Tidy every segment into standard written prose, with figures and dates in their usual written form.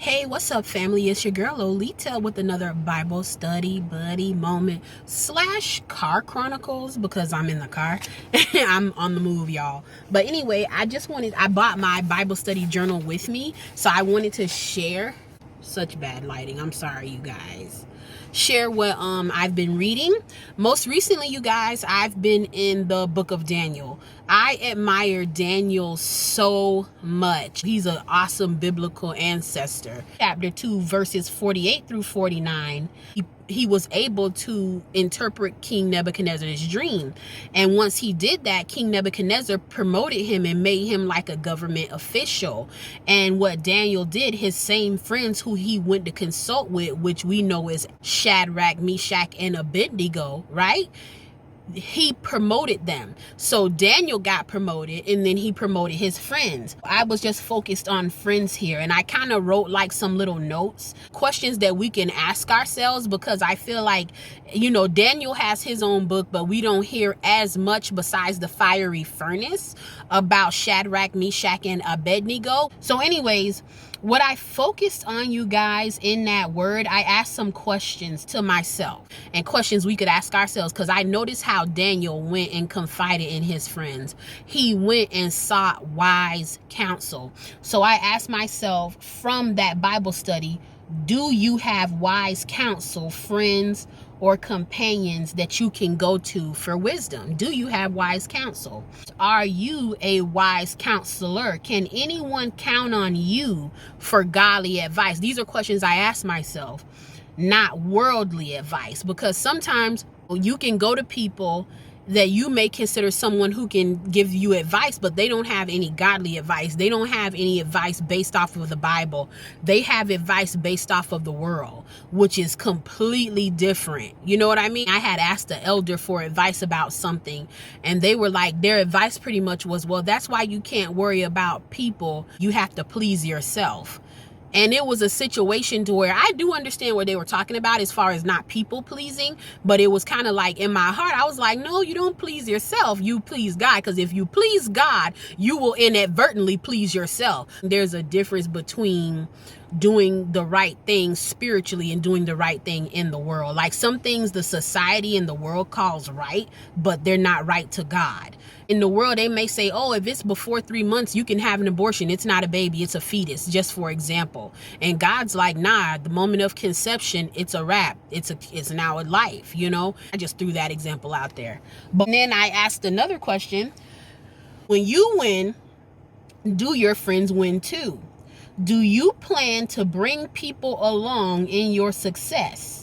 Hey, what's up, family? It's your girl Lolita with another Bible study buddy moment slash car chronicles because I'm in the car. I'm on the move, y'all. But anyway, I bought my Bible study journal with me, so I wanted to share. Such bad lighting. I'm sorry, you guys. Share what I've been reading. Most recently, you guys, I've been in the book of Daniel. I admire Daniel so much. He's an awesome biblical ancestor. Chapter 2, verses 48 through 49. He was able to interpret King Nebuchadnezzar's dream. And once he did that, King Nebuchadnezzar promoted him and made him like a government official. And what Daniel did, his same friends who he went to consult with, which we know is Shadrach, Meshach, and Abednego, right? He promoted them. So Daniel got promoted, and then he promoted his friends. I was just focused on friends here, and I kind of wrote like some little notes, questions that we can ask ourselves, because I feel like, Daniel has his own book, but we don't hear as much besides the fiery furnace about Shadrach, Meshach, and Abednego. So anyways, what I focused on, you guys, in that word, I asked some questions to myself and questions we could ask ourselves, because I noticed how Daniel went and confided in his friends. He went and sought wise counsel. So I asked myself from that Bible study, do you have wise counsel, friends, or companions that you can go to for wisdom? Do you have wise counsel? Are you a wise counselor? Can anyone count on you for godly advice? These are questions I ask myself, not worldly advice, because sometimes you can go to people that you may consider someone who can give you advice, but they don't have any godly advice. They don't have any advice based off of the Bible. They have advice based off of the world, which is completely different. You know what I mean? I had asked the elder for advice about something, and they were like, their advice pretty much was, well, that's why you can't worry about people. You have to please yourself. And it was a situation to where I do understand what they were talking about as far as not people pleasing, but it was kind of like in my heart, I was like, no, you don't please yourself, you please God. Because if you please God, you will inadvertently please yourself. There's a difference between doing the right thing spiritually and doing the right thing in the world. Like some things the society and the world calls right, but they're not right to God. In the world, they may say, oh, if it's before 3 months, you can have an abortion. It's not a baby, it's a fetus, just for example. And God's like, nah, the moment of conception, it's a wrap. It's now a life, I just threw that example out there. But then I asked another question. When you win, do your friends win too? Do you plan to bring people along in your success?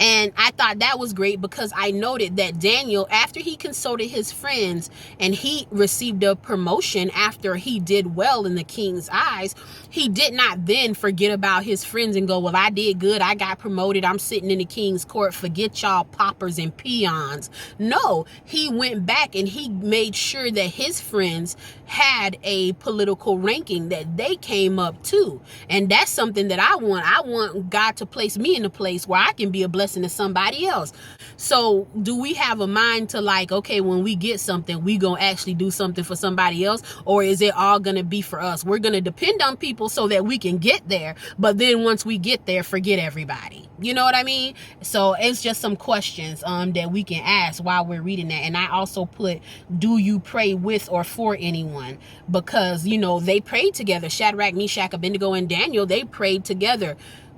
And I thought that was great, because I noted that Daniel, after he consulted his friends and he received a promotion after he did well in the king's eyes, he did not then forget about his friends and go, well, I did good, I got promoted, I'm sitting in the king's court, forget y'all paupers and peons. No, he went back and he made sure that his friends had a political ranking that they came up to. And that's something that I want. I want God to place me in a place where I can be a blessing to somebody else. So do we have a mind to like, okay, when we get something, we gonna actually do something for somebody else? Or is it all gonna be for us? We're gonna depend on people so that we can get there, but then once we get there, forget everybody. You know what I mean? So it's just some questions that we can ask while we're reading that. And I also put, do you pray with or for anyone? Because they prayed together. Shadrach, Meshach, Abednego, and Daniel, they prayed together.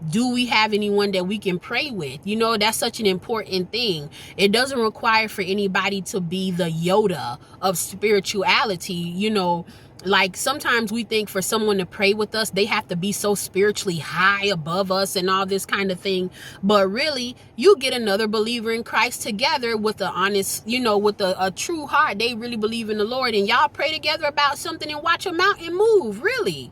Do we have anyone that we can pray with? That's such an important thing. It doesn't require for anybody to be the Yoda of spirituality. Like sometimes we think for someone to pray with us, they have to be so spiritually high above us and all this kind of thing. But really, you get another believer in Christ together with an honest, with a true heart. They really believe in the Lord, and y'all pray together about something and watch a mountain move, really.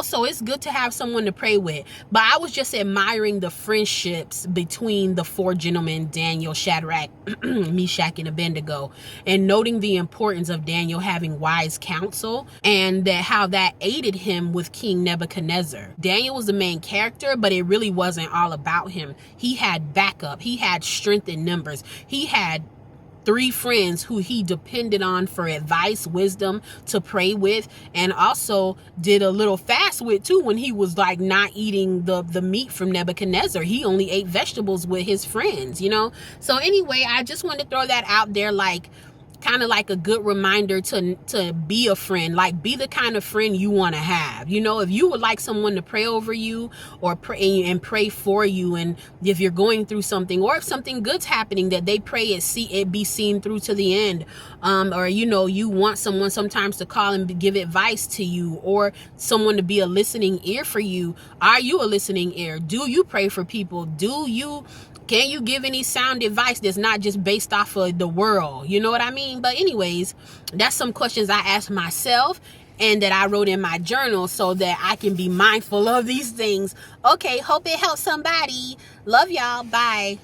So it's good to have someone to pray with. But I was just admiring the friendships between the four gentlemen, Daniel, Shadrach, Meshach, and Abednego, and noting the importance of Daniel having wise counsel, and how that aided him with King Nebuchadnezzar. Daniel was the main character, but it really wasn't all about him. He had backup. He had strength in numbers. He had 3 friends who he depended on for advice, wisdom, to pray with, and also did a little fast with too when he was like not eating the meat from Nebuchadnezzar. He only ate vegetables with his friends, you know. So anyway, I just wanted to throw that out there, like kind of like a good reminder to be a friend, like be the kind of friend you want to have. You know, if you would like someone to pray over you or pray for you, and if you're going through something, or if something good's happening, that they pray it be seen through to the end. Or you know, you want someone sometimes to call and give advice to you, or someone to be a listening ear for you. Are you a listening ear? Do you pray for people? Can you give any sound advice that's not just based off of the world? You know what I mean? But anyways, that's some questions I asked myself and that I wrote in my journal so that I can be mindful of these things. Okay, hope it helps somebody. Love y'all. Bye.